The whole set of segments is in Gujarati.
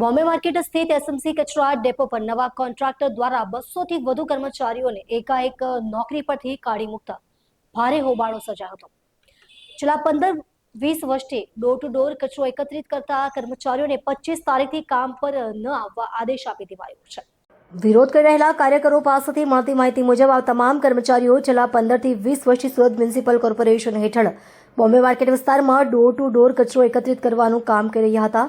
બોમ્બે માર્કેટ સ્થિત એસએમસી કચરા ડેપો પર નવા કોન્ટ્રાક્ટર દ્વારા 200 થી વધુ કર્મચારીઓને એકાએક નોકરી પરથી કાઢી મૂકતા ભારે હોબાળો સર્જાયો હતો। છેલ્લા 15-20 વર્ષથી ડોર ટુ ડોર કચરો એકત્રિત કરતા કર્મચારીઓને 25 તારીખથી કામ પર ન આવવા આદેશ આપી દેવાયો છે। વિરોધ કરી રહેલા કાર્યકરો પાસેથી મળતી માહિતી મુજબ આ તમામ કર્મચારીઓ છેલ્લા 15 થી 20 વર્ષથી સુરત મ્યુનિસિપલ કોર્પોરેશન હેઠળ બોમ્બે માર્કેટ વિસ્તારમાં ડોર ટુ ડોર કચરો એકત્રિત કરવાનું કામ કરી રહ્યા હતા।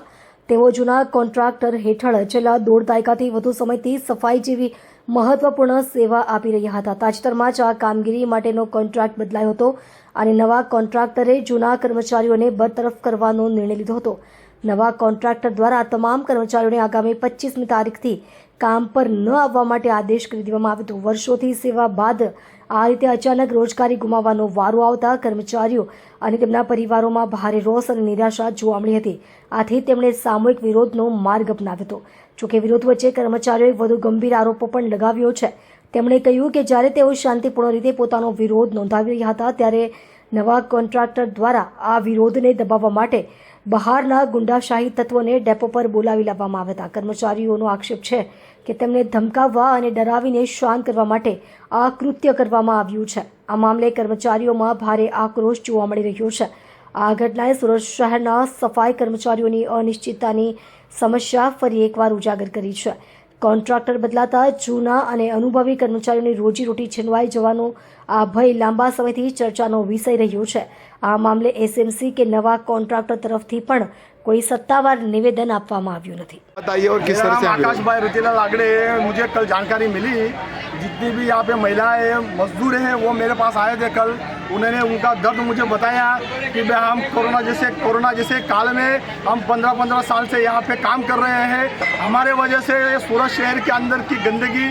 તેઓ જૂના કોન્ટ્રાક્ટર હેઠળ છેલ્લા 1.5 દાયકાથી વધુ સમયથી સફાઈ જેવી મહત્વપૂર્ણ સેવા આપી રહ્યા હતા। તાજેતરમાં જ આ કામગીરી માટેનો કોન્ટ્રાક્ટ બદલાયો હતો અને નવા કોન્ટ્રાક્ટરે જૂના કર્મચારીઓને બરતરફ કરવાનો નિર્ણય લીધો હતો। નવા કોન્ટ્રાક્ટર દ્વારા તમામ કર્મચારીઓને આગામી 25મી તારીખથી કામ પર ન આવવા માટે આદેશ કરી દેવામાં આવ્યો હતો। વર્ષોથી સેવા બાદ આ રીતે અચાનક રોજગારી ગુમાવવાનો વારો આવતા કર્મચારીઓ અને તેમના પરિવારોમાં ભારે રોષ અને નિરાશા જોવા મળી હતી। આથી તેમણે સામૂહિક વિરોધનો માર્ગ અપનાવ્યો હતો। જોકે વિરોધ વચ્ચે કર્મચારીઓએ વધુ ગંભીર આરોપો પણ લગાવ્યો છે। તેમણે કહ્યું કે જ્યારે તેઓ શાંતિપૂર્ણ રીતે પોતાનો વિરોધ નોંધાવી રહ્યા હતા ત્યારે નવા કોન્ટ્રાક્ટર દ્વારા આ વિરોધને દબાવવા માટે બહારના ગુંડાશાહી તત્વોને ડેપો પર બોલાવી લાવવામાં આવ્યા હતા। કર્મચારીઓનો આક્ષેપ છે કે તેમને ધમકાવવા અને ડરાવીને શાંત કરવા માટે આ કૃત્ય કરવામાં આવ્યું છે। આ મામલે કર્મચારીઓમાં ભારે આક્રોશ જોવા મળી રહ્યો છે। આ ઘટનાએ સુરત શહેરના સફાઈ કર્મચારીઓની અનિશ્ચિતતાની સમસ્યા ફરી એકવાર ઉજાગર કરી છે। કોન્ટ્રાક્ટર બદલાતા જૂના અને અનુભવી કર્મચારીઓની રોજીરોટી છીનવાઈ જવાનો આ ભય લાંબા સમયથી ચર્ચાનો વિષય રહ્યો છે। આ મામલે એસએમસી કે નવા કોન્ટ્રાક્ટર તરફથી પણ कोई सत्तावार निवेदन आपवामां आव्युं नथी। बताइए और किस तरह से आकाश भाई रुचिला लागड़े मुझे कल जानकारी मिली। जितनी भी यहाँ पे महिलाएं मजदूर हैं वो मेरे पास आए थे कल। उन्होंने उनका दर्द मुझे बताया कि भाई हम कोरोना जैसे काल में हम 15-15 साल से यहाँ पे काम कर रहे हैं। हमारे वजह से सूरत शहर के अंदर की गंदगी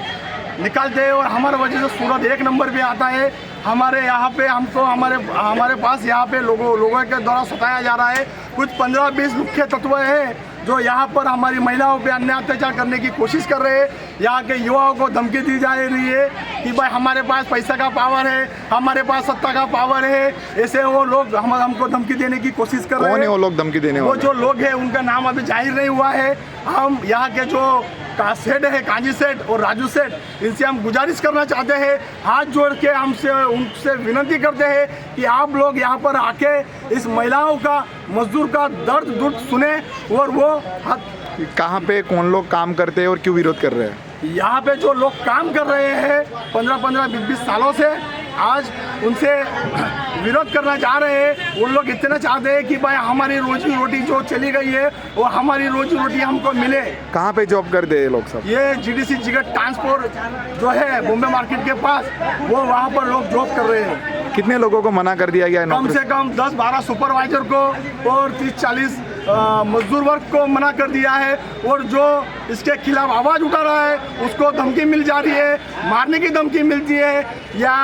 निकालते हैं और हमारे वजह से सूरत 1 नंबर पे आता है। हमारे यहाँ पे हमको हमारे पास यहाँ पे लोगों के द्वारा सताया जा रहा है। कुछ 15-20 मुख्य तत्व हैं जो यहाँ पर हमारी महिलाओं पे अन्याय अत्याचार करने की कोशिश कर रहे हैं। यहाँ के युवाओं को धमकी दी जा रही है कि भाई हमारे पास पैसा का पावर है, हमारे पास सत्ता का पावर है। ऐसे वो लोग हमको धमकी देने की कोशिश कर रहे हैं। कौन है वो लोग धमकी देने वाले? वो जो लोग हैं उनका नाम अभी जाहिर नहीं हुआ है। हम यहाँ के जो सेठ है कांजी सेठ और राजू सेठ, इनसे हम गुजारिश करना चाहते हैं, हाथ जोड़ के उनसे विनती करते हैं कि आप लोग यहाँ पर आके इस महिलाओं का मजदूर का दर्द दुख सुने। और वो कहाँ पे कौन लोग काम करते हैं और क्यों विरोध कर रहे हैं? यहाँ पे जो लोग काम कर रहे हैं 15-20 सालों से, आज उनसे विरोध करना चाह रहे हैं। उन लोग इतना चाहते हैं कि भाई हमारी रोजी रोटी जो चली गई है वो हमारी रोजी रोटी हमको मिले। कहाँ पे जॉब करते हैं ये लोग सब? ये जीडीसी जिगट ट्रांसपोर्ट जो है बॉम्बे मार्केट के पास, वो वहाँ पर लोग जॉब कर रहे हैं। कितने लोगों को मना कर दिया गया है? कम से कम 10-12 सुपरवाइजर को और 30-40 मजदूर वर्ग को मना कर दिया है। और जो इसके खिलाफ आवाज़ उठा रहा है उसको धमकी मिल जा रही है, मारने की धमकी मिलती है, या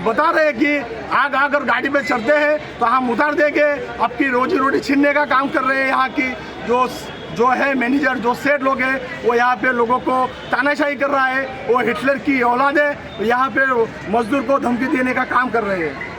बता रहे हैं कि आग अगर गाड़ी पे चढ़ते हैं तो हम उतार देंगे। आपकी रोजी रोटी छीनने का काम कर रहे हैं। यहाँ की जो है मैनेजर जो सेठ लोग हैं वो यहाँ पे लोगों को तानाशाही कर रहा है। वो हिटलर की औलाद है, यहाँ पे मजदूर को धमकी देने का काम कर रहे हैं।